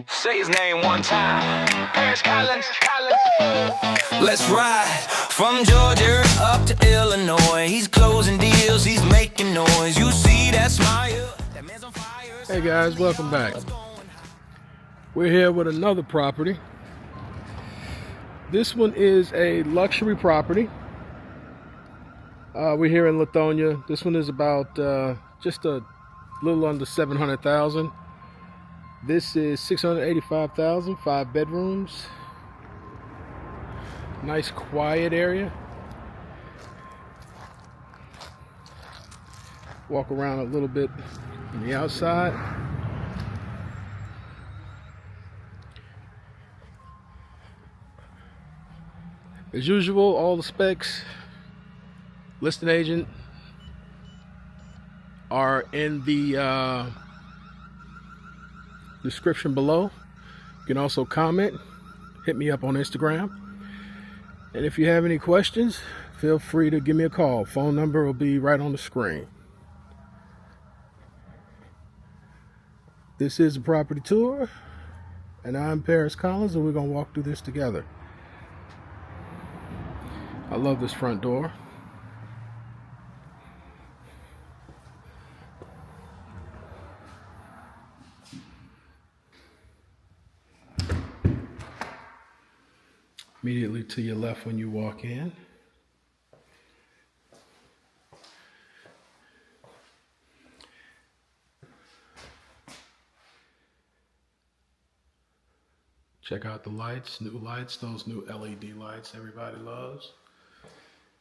Say his name one time. Paris Collins. Let's ride from Georgia up to Illinois. He's closing deals, he's making noise. You see that smile? That man's on fire. Hey guys, welcome back. We're here with another property. This one is a luxury property. We're here in Lithonia. This one is about just a little under $700,000. This is $685,000, 5 bedrooms. Nice quiet area. Walk around a little bit on the outside. As usual, all the specs, listing agent, are in the description below. You can also comment, hit me up on Instagram. And if you have any questions, feel free to give me a call. Phone number will be right on the screen. This is a property tour, and I'm Paris Collins, and we're going to walk through this together. I love this front door. Immediately to your left when you walk in. Check out the lights, new lights, those new LED lights everybody loves.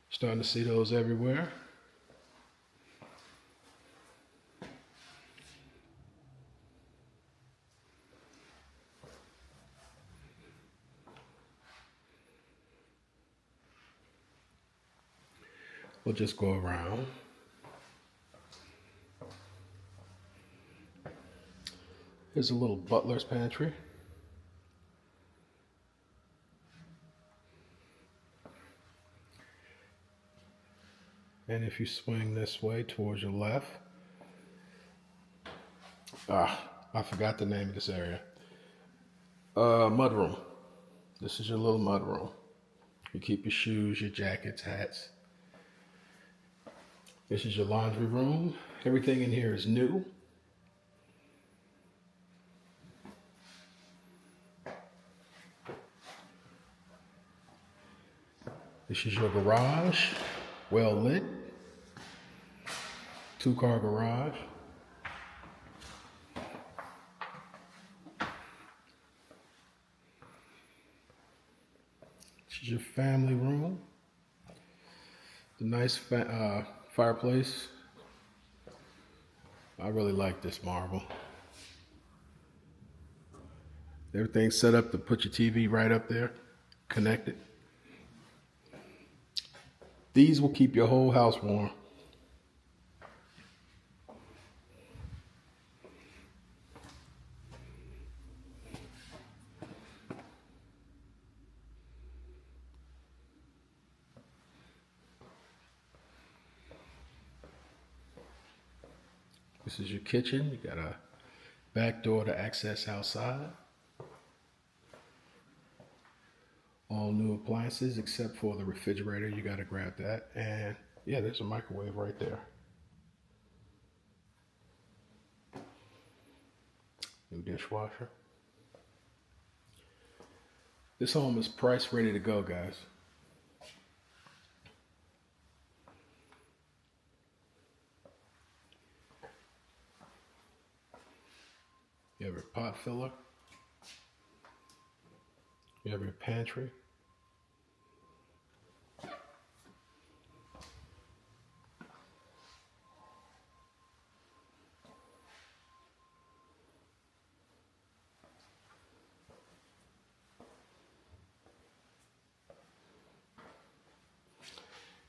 Starting to see those everywhere. We'll just go around. Here's a little butler's pantry. And if you swing this way towards your left, I forgot the name of this area. Mudroom. This is your little mudroom. You keep your shoes, your jackets, hats. This is your laundry room. Everything in here is new. This is your garage, well lit. 2-car garage. This is your family room. The nice fireplace. I really like this marble. Everything's set up to put your TV right up there, connected. These will keep your whole house warm. This is your kitchen. You got a back door to access outside. All new appliances except for the refrigerator. You got to grab that. And yeah, there's a microwave right there. New dishwasher. This home is priced ready to go, guys. You have your pot filler. You have your pantry.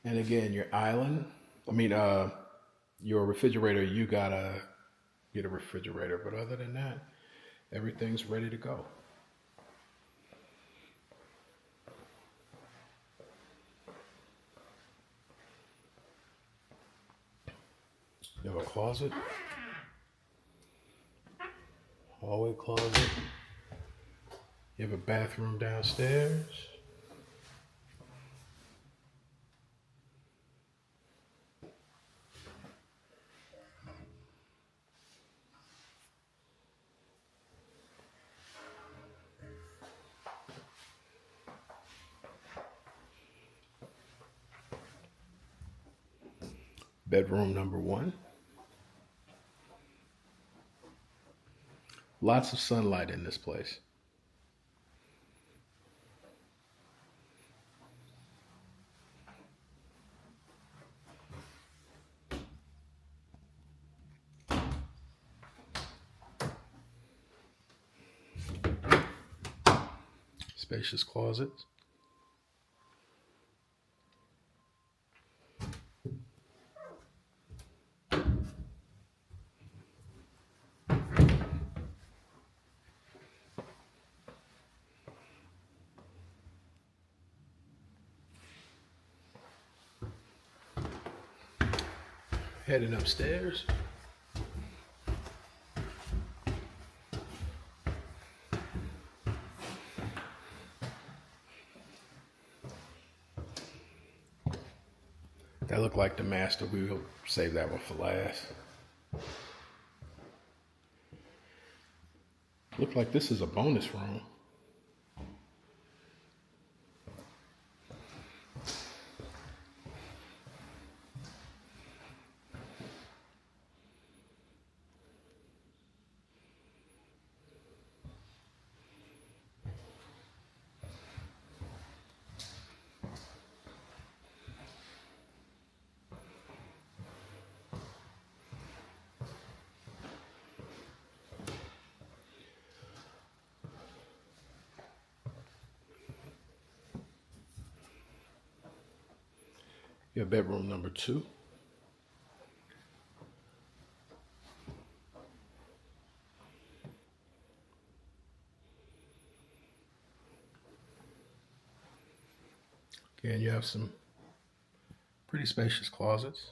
And again, your island, your refrigerator, you gotta get a refrigerator. But other than that, everything's ready to go. You have a closet. Hallway closet. You have a bathroom downstairs. Bedroom number 1. Lots of sunlight in this place. Spacious closets. Heading upstairs. That looked like the master. We'll save that one for last. Look like this is a bonus room. Your bedroom number 2. Again, you have some pretty spacious closets.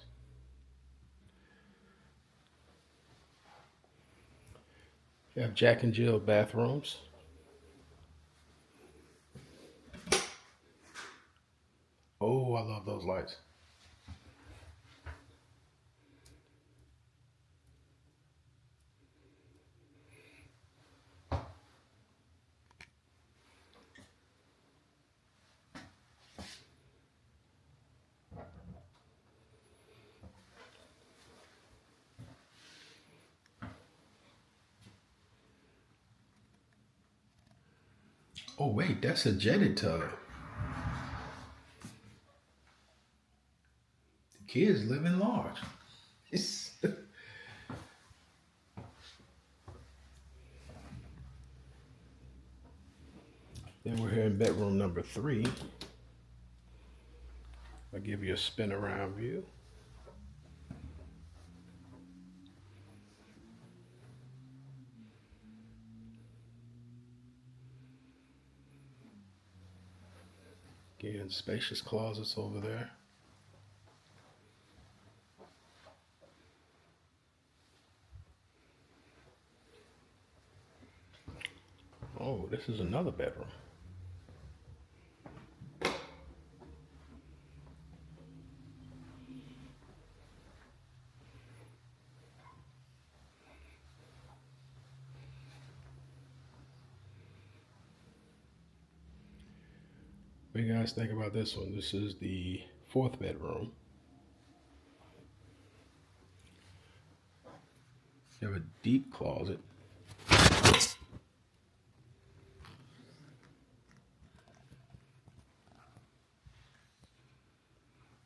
You have Jack and Jill bathrooms. Oh, I love those lights. Oh wait, that's a jetted tub. The kids live in large. Then we're here in bedroom number 3. I'll give you a spin around view. Again, spacious closets over there. Oh, this is another bedroom. What do you guys think about this one? This is the 4th bedroom. You have a deep closet.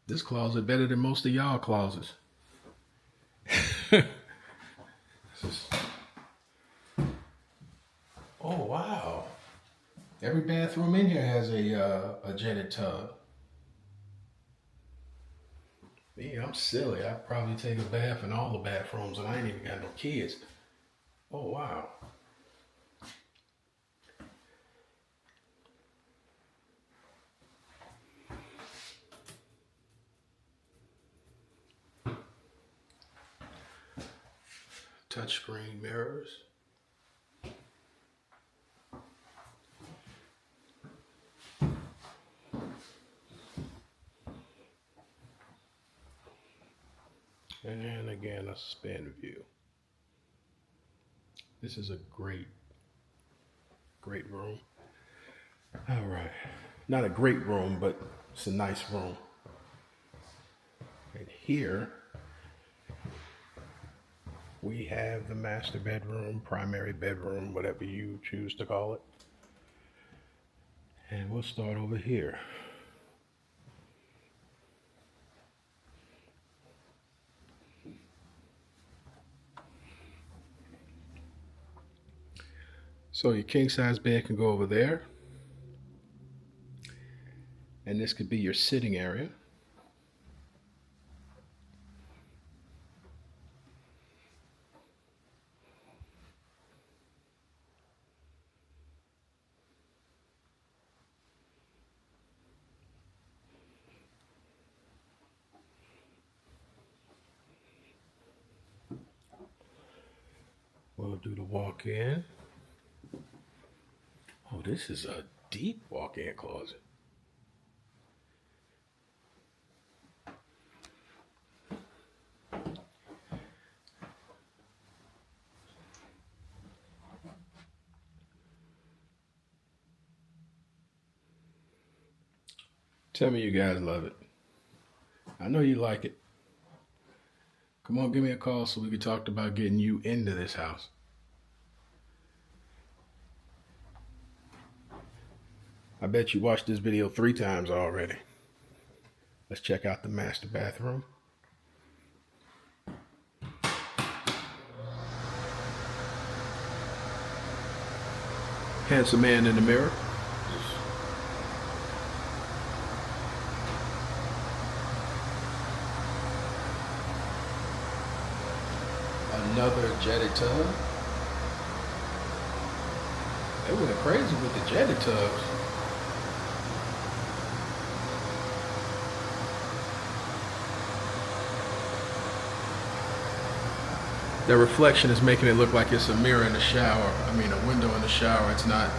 This closet better than most of y'all closets. Oh wow! Every bathroom in here has a jetted tub. Me, I'm silly. I probably take a bath in all the bathrooms, and I ain't even got no kids. Oh wow! Touchscreen mirrors. let's expand the view. This is a great room. All right. Not a great room, but it's a nice room. And here we have the master bedroom, primary bedroom, whatever you choose to call it. And we'll start over here. So your king size bed can go over there. And this could be your sitting area. We'll do the walk-in. Oh, this is a deep walk-in closet. Tell me you guys love it. I know you like it. Come on, give me a call so we can talk about getting you into this house. I bet you watched this video 3 times already. Let's check out the master bathroom. Handsome man in the mirror. Another jetted tub. They went crazy with the jetted tubs. The reflection is making it look like it's a mirror in the shower. I mean, a window in the shower. It's not.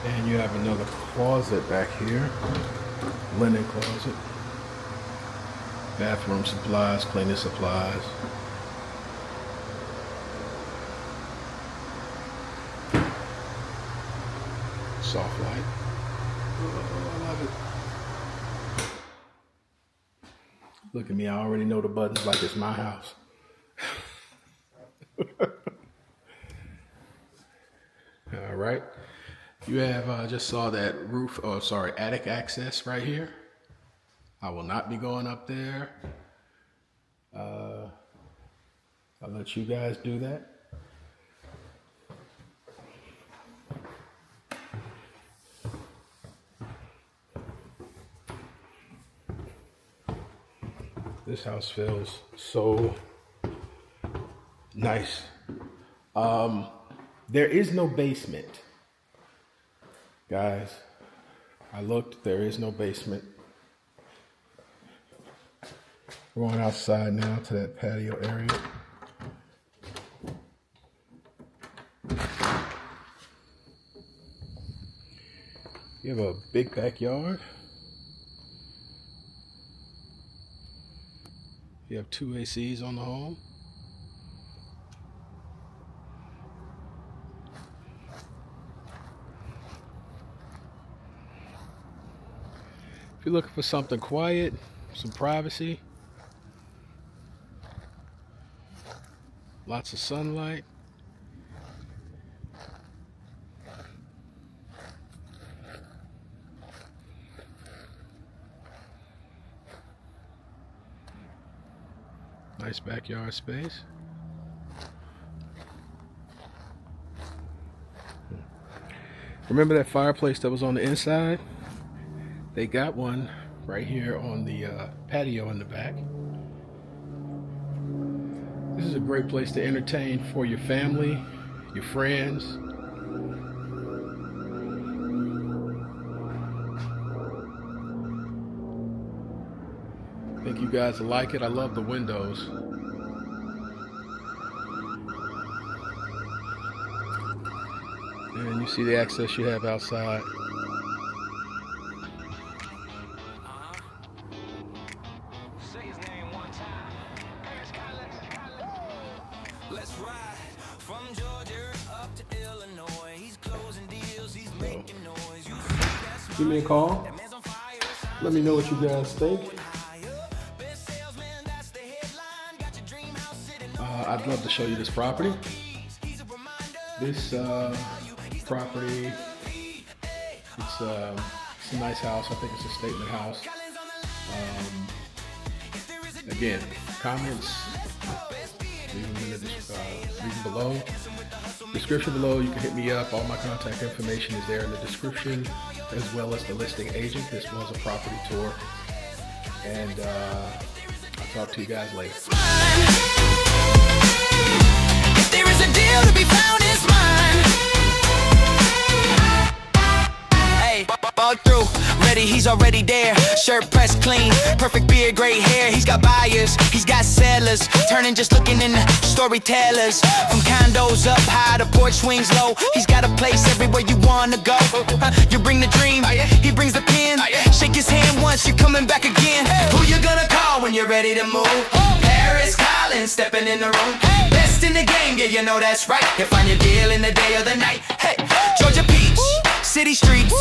And you have another closet back here. Linen closet. Bathroom supplies, cleaning supplies. Soft light. Oh, I love it. Look at me, I already know the buttons like it's my house. All right. You have, just saw that attic access right here. I will not be going up there. I'll let you guys do that. This house feels so nice. There is no basement. Guys, I looked, there is no basement. We're going outside now to that patio area. You have a big backyard. You have 2 ACs on the home. If you're looking for something quiet, some privacy, lots of sunlight, nice backyard space. Remember that fireplace that was on the inside? They got one right here on the patio in the back. This is a great place to entertain for your family, your friends. think you guys will like it. I love the windows. And you see the access you have outside. Say his name one time. Let's ride from Georgia up to Illinois. He's closing deals, he's making noise. You see that Give me a call. that man's on fire. Let me know what you guys think. Best salesman, that's the headline. Got your dream house sitting I'd love to show you this property. He's a reminder. This property, it's a nice house. I think it's a statement house. Again, comments, leave them in the leave them below. Description below, you can hit me up. All my contact information is there in the description, as well as the listing agent. This was a property tour, and I'll talk to you guys later. If there is a deal to be found, it's mine. Hey, ball through, ready, he's already there. Shirt pressed clean, perfect beard, great hair. He's got buyers, he's got sellers, turning just looking in storytellers. From condos up high to porch swings low, he's got a place everywhere you wanna go. You bring the dream, he brings the pen. Shake his hand once, you're coming back again. Who you gonna call when you're ready to move? ParisCollinsRE stepping in the room. Best in the game, yeah, you know that's right. He'll find your deal in the day or the night. Hey, Georgia Peach, city streets.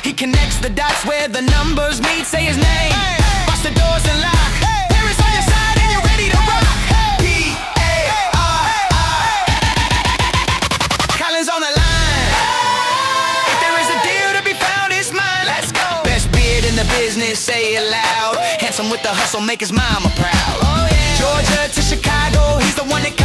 He connects the dots where the numbers meet. Say his name, watch the doors and lock. Paris on your side and you're ready to rock. P-A-R-I. Collins on the line. If there is a deal to be found, it's mine. Let's go. Best beard in the business, say it loud. Handsome with the hustle, make his mama proud. Georgia to Chicago, he's the one that